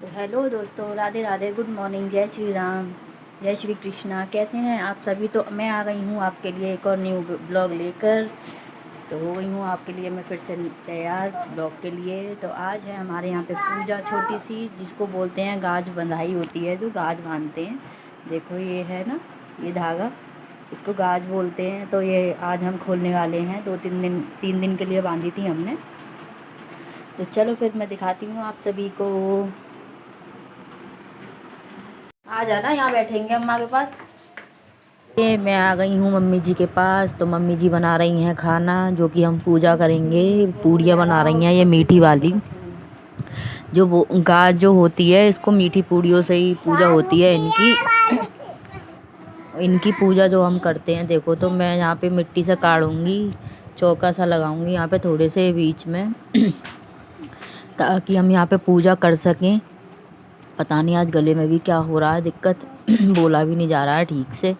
तो हेलो दोस्तों, Radhe Radhe, good morning, जय श्री राम, जय श्री कृष्णा। कैसे हैं आप सभी। तो मैं आ गई हूँ आपके लिए एक और न्यू ब्लॉग लेकर। तो हो गई हूँ आपके लिए मैं फिर से तैयार ब्लॉग के लिए। तो आज है हमारे यहाँ पे पूजा, छोटी सी, जिसको बोलते हैं गाज बंधाई होती है, जो गाज बांधते हैं। देखो ये है ना, ये धागा, इसको गाज बोलते हैं। तो ये आज हम खोलने वाले हैं। 2-3 दिन, 3 दिन के लिए बांधी थी हमने। तो चलो फिर मैं दिखाती हूँ आप सभी को। आ जाना, यहाँ बैठेंगे अम्मा के पास। ये मैं आ गई हूँ मम्मी जी के पास। तो मम्मी जी बना रही हैं खाना, जो कि हम पूजा करेंगे। पूड़ियाँ बना रही हैं, ये मीठी वाली। जो वो गाज जो होती है, इसको मीठी पूड़ियों से ही पूजा होती है इनकी। इनकी पूजा जो हम करते हैं, देखो तो मैं यहाँ पे मिट्टी से काढ़ूंगी, चौका सा लगाऊंगी यहाँ पे थोड़े से बीच में ताकि हम यहाँ पे पूजा कर सकें। पता नहीं आज गले में भी क्या हो रहा है दिक्कत बोला भी नहीं जा रहा है ठीक से।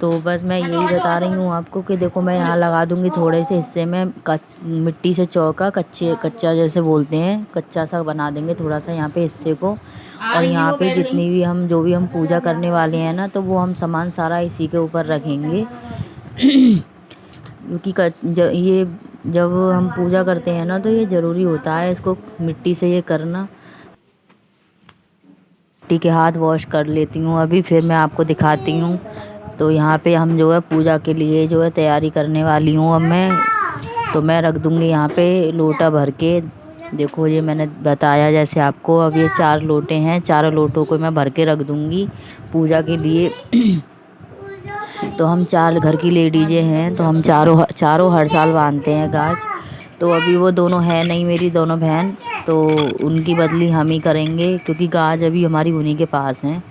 तो बस मैं यही बता रही हूँ आपको कि देखो मैं यहाँ लगा दूँगी थोड़े से हिस्से में मिट्टी से चौका, कच्चा जैसे बोलते हैं, कच्चा सा बना देंगे थोड़ा सा यहाँ पे हिस्से को। और यहाँ पे जितनी भी हम जो भी हम पूजा करने वाले हैं ना, तो वो हम सामान सारा इसी के ऊपर रखेंगे क्योंकि ये जब हम पूजा करते हैं ना, तो ये ज़रूरी होता है इसको मिट्टी से ये करना। मिट्टी के हाथ वॉश कर लेती हूँ अभी, फिर मैं आपको दिखाती हूँ। तो यहाँ पे हम जो है पूजा के लिए जो है तैयारी करने वाली हूँ अब मैं। तो मैं रख दूँगी यहाँ पे लोटा भर के। देखो ये मैंने बताया जैसे आपको, अब ये 4 लोटे हैं, चारों लोटों को मैं भर के रख दूँगी पूजा के लिए तो हम 4 घर की लेडीजें हैं, तो हम चारों हर साल बांधते हैं गाज। तो अभी वो दोनों है नहीं, मेरी दोनों बहन, तो उनकी बदली हम ही करेंगे क्योंकि गाज अभी हमारी उन्हीं के पास हैं।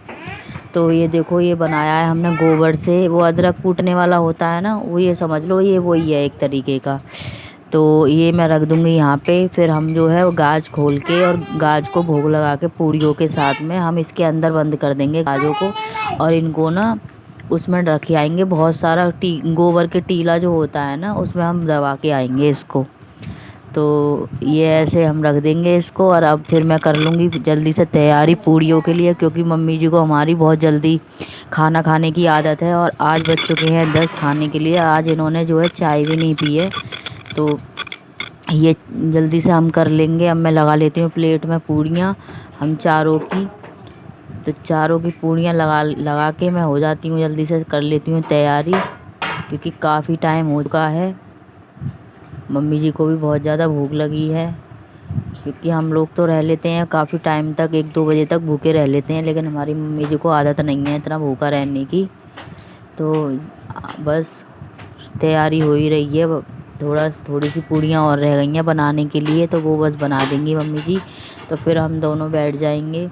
तो ये देखो ये बनाया है हमने गोबर से, वो अदरक कूटने वाला होता है ना, वो ये समझ लो ये वही है एक तरीके का। तो ये मैं रख दूँगी यहाँ पे। फिर हम जो है वो गाज खोल के और गाज को भोग लगा के पूड़ियों के साथ में हम इसके अंदर बंद कर देंगे गाजों को। और इनको ना उसमें रखे आएंगे, बहुत सारा गोबर के टीला जो होता है ना, उसमें हम दबा के आएंगे इसको। तो ये ऐसे हम रख देंगे इसको। और अब फिर मैं कर लूँगी जल्दी से तैयारी पूड़ियों के लिए, क्योंकि मम्मी जी को हमारी बहुत जल्दी खाना खाने की आदत है। और आज बज चुके हैं 10 खाने के लिए, आज इन्होंने जो है चाय भी नहीं पी है। तो ये जल्दी से हम कर लेंगे। अब मैं लगा लेती हूँ प्लेट में पूड़ियाँ हम चारों की। तो चारों की पूड़ियाँ लगा लगा के मैं हो जाती हूँ, जल्दी से कर लेती हूँ तैयारी, क्योंकि काफ़ी टाइम हो चुका है। मम्मी जी को भी बहुत ज़्यादा भूख लगी है, क्योंकि हम लोग तो रह लेते हैं काफ़ी टाइम तक, 1-2 बजे तक भूखे रह लेते हैं, लेकिन हमारी मम्मी जी को आदत नहीं है इतना भूखा रहने की। तो बस तैयारी हो ही रही है। थोड़ी सी पूड़ियाँ और रह गई हैं बनाने के लिए, तो वो बस बना देंगी मम्मी जी, तो फिर हम दोनों बैठ जाएंगे।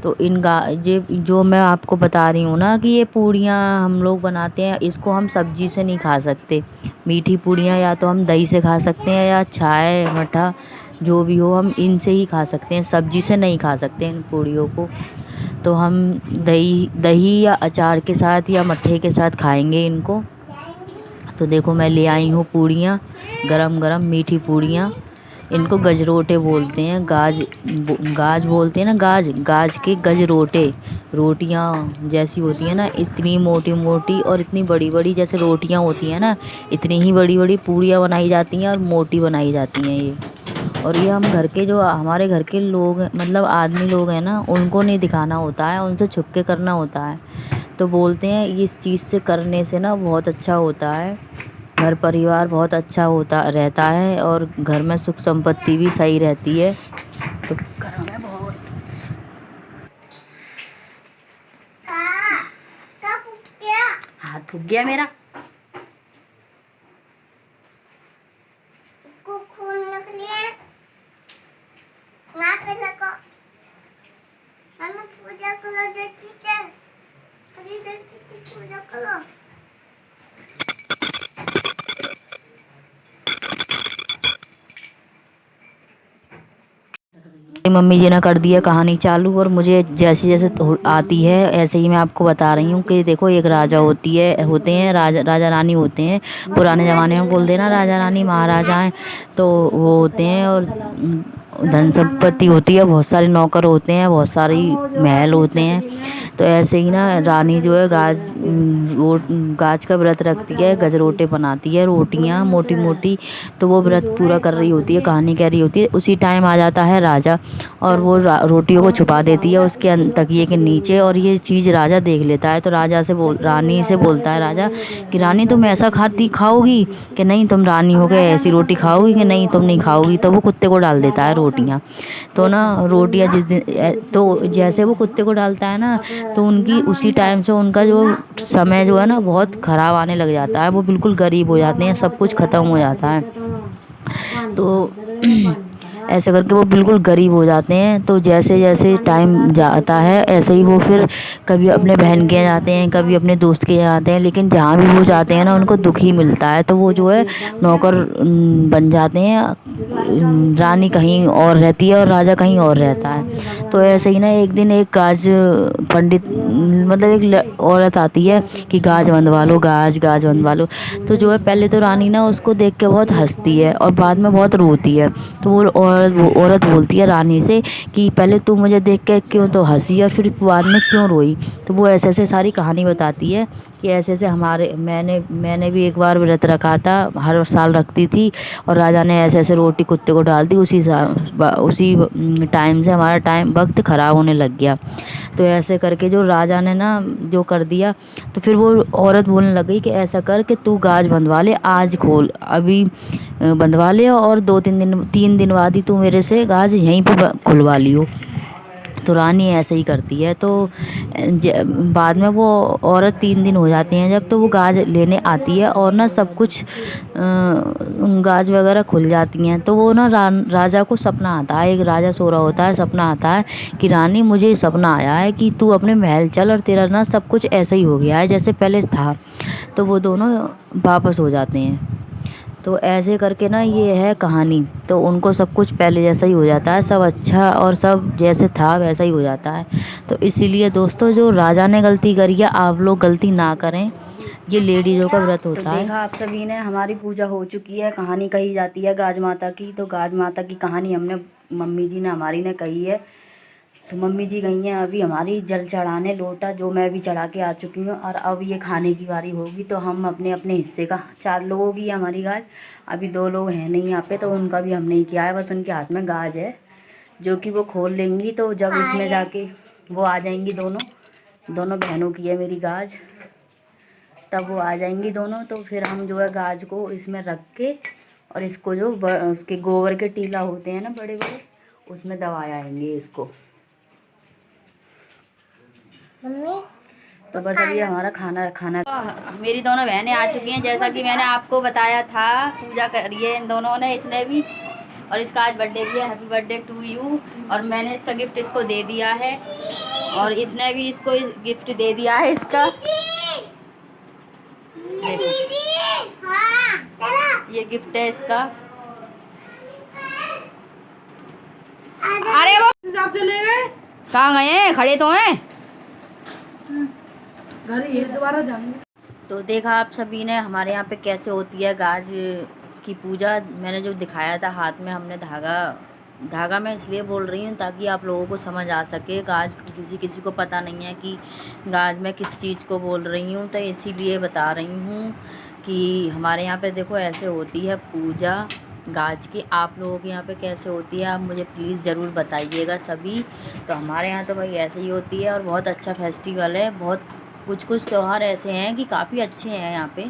तो ये जो मैं आपको बता रही हूँ ना कि ये पूड़ियाँ हम लोग बनाते हैं, इसको हम सब्जी से नहीं खा सकते। मीठी पूड़ियाँ या तो हम दही से खा सकते हैं, या छाछ मठा जो भी हो हम इनसे ही खा सकते हैं, सब्जी से नहीं खा सकते इन पूड़ियों को। तो हम दही दही या अचार के साथ या मट्ठे के साथ खाएंगे इनको। तो देखो मैं ले आई हूँ पूड़ियाँ, गरम गरम मीठी पूड़ियाँ। इनको गजरोटे बोलते हैं, गाज बोलते हैं ना, गाज गाज के गजरोटे। रोटियाँ जैसी होती हैं ना, इतनी मोटी मोटी और इतनी बड़ी बड़ी जैसे रोटियाँ होती हैं ना, इतनी ही बड़ी बड़ी पूड़ियाँ बनाई जाती हैं और मोटी बनाई जाती हैं ये। और ये हम घर के जो हमारे घर के लोग मतलब आदमी लोग हैं ना, उनको नहीं दिखाना होता है, उनसे छुप के करना होता है। तो बोलते हैं इस चीज़ से करने से ना बहुत अच्छा होता है, घर परिवार बहुत अच्छा होता रहता है, और घर में सुख संपत्ति भी सही रहती है। तो घरों में बहुत हाथ फूक गया मेरा। खून निकलिए ना पे लगा। हम पूजा करो, पूजा करो। मम्मी जी ने कर दिया कहानी चालू, और मुझे जैसे जैसे आती है ऐसे ही मैं आपको बता रही हूँ कि देखो एक राजा होते हैं, राजा रानी होते हैं। पुराने ज़माने में बोल देना राजा रानी महाराजा हैं, तो वो होते हैं। और धन संपत्ति होती है, बहुत सारे नौकर होते हैं, बहुत सारी महल होते हैं। तो ऐसे ही ना रानी जो है गाज का व्रत रखती है, गजरोटे बनाती है, रोटियां मोटी मोटी। तो वो व्रत पूरा कर रही होती है, कहानी कह रही होती है। उसी टाइम आ जाता है राजा, और वो रोटियों को छुपा देती है उसके तकिए के नीचे, और ये चीज़ राजा देख लेता है। तो रानी से बोलता है राजा कि रानी तुम ऐसा खाओगी कि नहीं, तुम रानी हो गए ऐसी रोटी खाओगी कि नहीं, तुम नहीं खाओगी। तो वो कुत्ते को डाल देता है रोटियाँ। तो ना रोटियाँ जिस दिन तो जैसे वो कुत्ते को डालता है ना, तो उनकी उसी टाइम से उनका जो समय जो है ना बहुत ख़राब आने लग जाता है। वो बिल्कुल गरीब हो जाते हैं, सब कुछ ख़त्म हो जाता है। तो ऐसे करके वो बिल्कुल गरीब हो जाते हैं। तो जैसे जैसे टाइम जाता है ऐसे ही वो फिर कभी अपने बहन के यहाँ जाते हैं, कभी अपने दोस्त के यहाँ आते हैं, लेकिन जहाँ भी वो जाते हैं ना उनको दुख ही मिलता है। तो वो जो है नौकर बन जाते हैं। रानी कहीं और रहती है और राजा कहीं और रहता है। तो ऐसे ही ना एक दिन एक गाज पंडित मतलब एक औरत आती है कि गाज बंधवा लो, गाज बंधवा लो। तो जो है पहले तो रानी ना उसको देख के बहुत हंसती है और बाद में बहुत रोती है। तो वो औरत बोलती है रानी से कि पहले तू मुझे देख के क्यों तो हंसी और फिर बाद में क्यों रोई। तो वो ऐसे ऐसे सारी कहानी बताती है कि ऐसे ऐसे मैंने भी एक बार व्रत रखा था, हर साल रखती थी, और राजा ने ऐसे ऐसे रोटी कुत्ते को डाल दी। उसी टाइम से हमारा टाइम वक्त ख़राब होने लग गया। तो ऐसे करके जो राजा ने ना जो कर दिया, तो फिर वो औरत बोलने लगी कि ऐसा कर कि तू गाज बंधवा ले, आज खोल अभी बंधवा ले, और 3 दिन बाद ही तू मेरे से गाज यहीं पे खुलवा लियो। तो रानी ऐसे ही करती है। तो बाद में वो औरत 3 दिन हो जाती हैं जब, तो वो गाज लेने आती है और ना सब कुछ गाज वगैरह खुल जाती हैं। तो वो ना राजा को सपना आता है, एक राजा सो रहा होता है, सपना आता है कि रानी मुझे सपना आया है कि तू अपने महल चल और तेरा ना सब कुछ ऐसा ही हो गया है जैसे पहले था। तो वो दोनों वापस हो जाते हैं। तो ऐसे करके ना ये है कहानी। तो उनको सब कुछ पहले जैसा ही हो जाता है, सब अच्छा और सब जैसे था वैसा ही हो जाता है। तो इसीलिए दोस्तों जो राजा ने गलती करी है आप लोग गलती ना करें, ये लेडीज़ों का व्रत होता है। देखा आप सभी ने, हमारी पूजा हो चुकी है, कहानी कही जाती है गाज माता की। तो गाज माता की कहानी हमने मम्मी जी ने हमारी ने कही है। तो मम्मी जी गई हैं अभी हमारी जल चढ़ाने, लोटा जो मैं भी चढ़ा के आ चुकी हूँ, और अब ये खाने की बारी होगी। तो हम अपने अपने हिस्से का 4 लोगों की है हमारी गाज, अभी 2 लोग हैं नहीं यहाँ पे, तो उनका भी हम नहीं किया है, बस उनके हाथ में गाज है जो कि वो खोल लेंगी। तो जब इसमें जाके वो आ जाएंगी, दोनों बहनों की है मेरी गाज, तब वो आ जाएंगी दोनों। तो फिर हम जो है गाज को इसमें रख के, और इसको जो उसके गोबर के टीला होते हैं ना बड़े बड़े, उसमें दबा आएंगे इसको। तो बस अभी हमारा खाना खाना मेरी दोनों बहनें आ चुकी हैं, जैसा कि मैंने आपको बताया था। पूजा करी है इन दोनों ने, इसने भी, और इसका आज बर्थडे भी है, हैप्पी बर्थडे टू यू। और मैंने इसका गिफ्ट इसको दे दिया है, और इसने भी इसको गिफ्ट दे दिया है इसका। ये गिफ्ट है इसका। अरे वो हिसाब से ले गए, कहाँ गए हैं, खड़े तो हैं घर ही है, दोबारा जाएंगे। तो देखा आप सभी ने हमारे यहाँ पे कैसे होती है गाज की पूजा। मैंने जो दिखाया था हाथ में हमने धागा मैं इसलिए बोल रही हूँ ताकि आप लोगों को समझ आ सके। गाज किसी किसी को पता नहीं है कि गाज मैं किस चीज़ को बोल रही हूँ, तो इसीलिए बता रही हूँ कि हमारे यहाँ पे देखो ऐसे होती है पूजा गाज की। आप लोगों के यहाँ पे कैसे होती है आप मुझे प्लीज़ ज़रूर बताइएगा सभी। तो हमारे यहाँ तो भाई ऐसे ही होती है, और बहुत अच्छा फेस्टिवल है। बहुत कुछ त्यौहार ऐसे हैं कि काफ़ी अच्छे हैं यहाँ पे।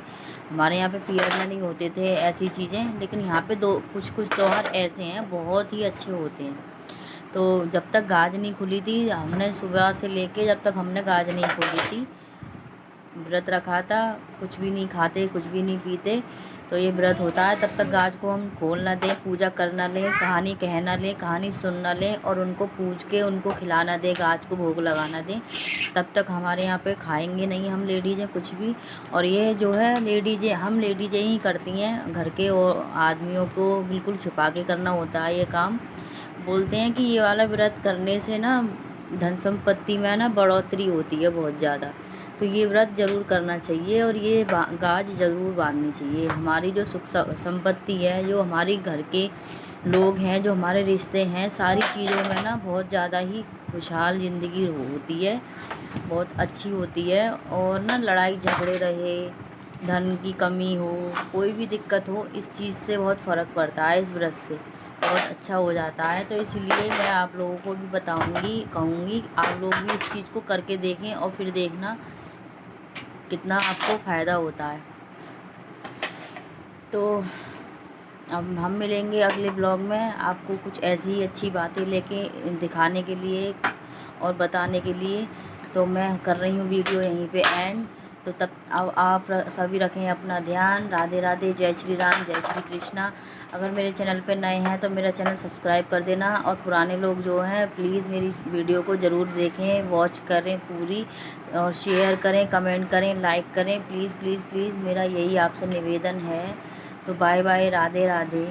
हमारे यहाँ पे पीरियड में नहीं होते थे ऐसी चीज़ें, लेकिन यहाँ पे कुछ त्यौहार ऐसे हैं बहुत ही अच्छे होते हैं। तो जब तक गाज नहीं खुली थी, हमने सुबह से लेके जब तक हमने गाज नहीं खोली थी, व्रत रखा था, कुछ भी नहीं खाते कुछ भी नहीं पीते। तो ये व्रत होता है, तब तक गाज को हम खोल ना दें, पूजा कर ना लें, कहानी कह ना लें, कहानी सुन ना लें, और उनको पूज के उनको खिलाना दें, गाज को भोग लगाना दें, तब तक हमारे यहाँ पे खाएंगे नहीं हम लेडीज़ें कुछ भी। और ये जो है हम लेडीज़ें ही करती हैं, घर के और आदमियों को बिल्कुल छुपा के करना होता है ये काम। बोलते हैं कि ये वाला व्रत करने से ना धन संपत्ति में ना बढ़ोतरी होती है बहुत ज़्यादा। तो ये व्रत ज़रूर करना चाहिए, और ये गाज ज़रूर बांधनी चाहिए। हमारी जो सुख संपत्ति है, जो हमारी घर के लोग हैं, जो हमारे रिश्ते हैं, सारी चीज़ों में ना बहुत ज़्यादा ही खुशहाल ज़िंदगी होती है, बहुत अच्छी होती है। और ना लड़ाई झगड़े रहे, धन की कमी हो, कोई भी दिक्कत हो, इस चीज़ से बहुत फ़र्क पड़ता है, इस ब्रश से बहुत अच्छा हो जाता है। तो इसलिए मैं आप लोगों को भी बताऊंगी, कहूँगी आप लोग भी इस चीज़ को करके देखें और फिर देखना कितना आपको फ़ायदा होता है। तो अब हम मिलेंगे अगले ब्लॉग में, आपको कुछ ऐसी ही अच्छी बातें लेके दिखाने के लिए और बताने के लिए। तो मैं कर रही हूँ वीडियो यहीं पे एंड। तो तब अब आप सभी रखें अपना ध्यान। राधे राधे, जय श्री राम, जय श्री कृष्णा। अगर मेरे चैनल पे नए हैं तो मेरा चैनल सब्सक्राइब कर देना, और पुराने लोग जो हैं प्लीज़ मेरी वीडियो को ज़रूर देखें, वॉच करें पूरी, और शेयर करें, कमेंट करें, लाइक करें, प्लीज़ प्लीज़ प्लीज़, मेरा यही आपसे निवेदन है। तो बाय बाय, राधे राधे।